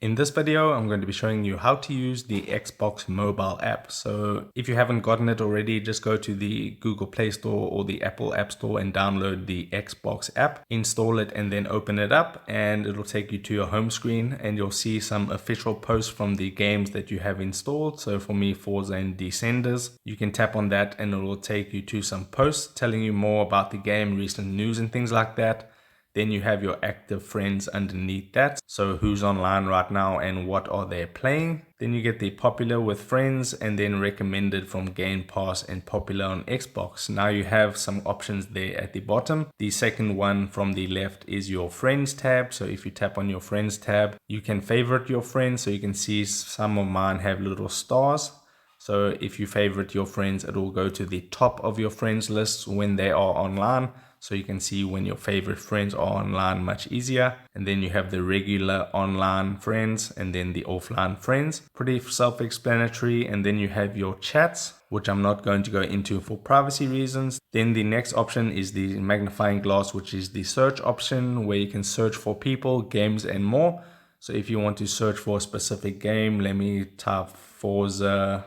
In this video, I'm going to be showing you how to use the Xbox mobile app. So if you haven't gotten it already, just go to the Google Play Store or the Apple App Store and download the Xbox app, install it and then open it up, and it'll take you to your home screen and you'll see some official posts from the games that you have installed. So for me, Forza and Descenders, you can tap on that and it will take you to some posts telling you more about the game, recent news and things like that. Then you have your active friends underneath that. So who's online right now and what are they playing. Then you get the popular with friends and then recommended from Game Pass and popular on Xbox. Now you have some options there at the bottom. The second one from the left is your friends tab. So if you tap on your friends tab, you can favorite your friends. So you can see some of mine have little stars. So if you favorite your friends, it will go to the top of your friends list when they are online. So you can see when your favorite friends are online much easier. And then you have the regular online friends and then the offline friends. Pretty self-explanatory. And then you have your chats, which I'm not going to go into for privacy reasons. Then the next option is the magnifying glass, which is the search option where you can search for people, games and more. So if you want to search for a specific game, let me type Forza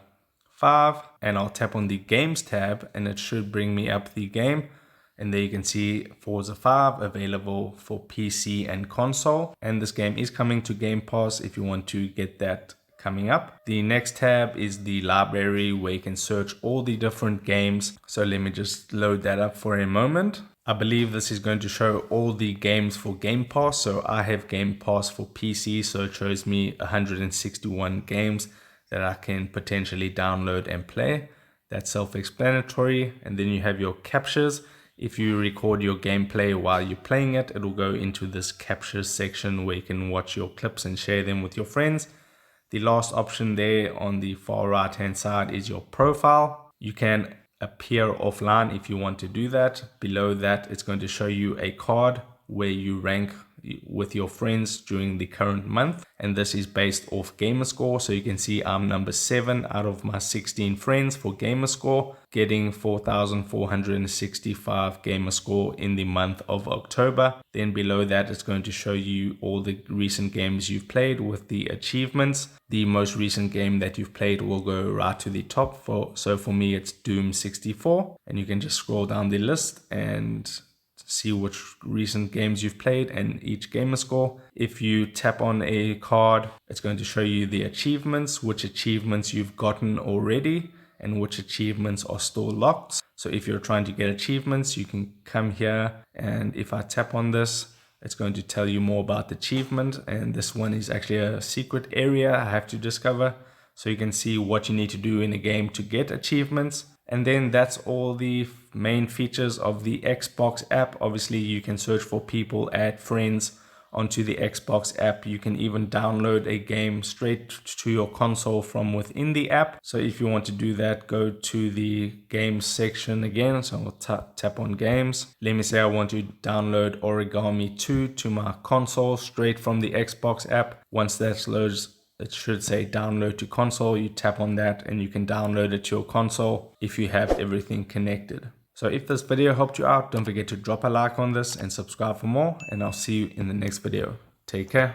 5 and I'll tap on the games tab and it should bring me up the game. And there you can see Forza 5 available for PC and console. And this game is coming to Game Pass if you want to get that coming up. The next tab is the library where you can search all the different games. So let me just load that up for a moment. I believe this is going to show all the games for Game Pass. So I have Game Pass for PC, so it shows me 161 games that I can potentially download and play. That's self-explanatory. And then you have your captures. If you record your gameplay while you're playing it, it'll go into this captures section where you can watch your clips and share them with your friends. The last option there on the far right hand side is your profile. You can appear offline if you want to do that. Below that, it's going to show you a card where you rank with your friends during the current month, and this is based off Gamerscore. So you can see I'm number 7 out of my 16 friends for Gamerscore, getting 4,465 Gamerscore in the month of October. Then below that, it's going to show you all the recent games you've played with the achievements. The most recent game that you've played will go right to the top. So for me, it's Doom 64, and you can just scroll down the list and see which recent games you've played and each gamer score. If you tap on a card, it's going to show you the achievements, which achievements you've gotten already and which achievements are still locked. So if you're trying to get achievements, you can come here, and if I tap on this, it's going to tell you more about the achievement. And this one is actually a secret area I have to discover. So you can see what you need to do in a game to get achievements. And then that's all the main features of the Xbox app. Obviously, you can search for people, add friends onto the Xbox app. You can even download a game straight to your console from within the app. So if you want to do that, go to the games section again. So I'll tap on games. Let me say I want to download Origami 2 to my console straight from the Xbox app. Once that loads, it should say download to console. You tap on that and you can download it to your console if you have everything connected. So if this video helped you out, don't forget to drop a like on this and subscribe for more, and I'll see you in the next video. Take care.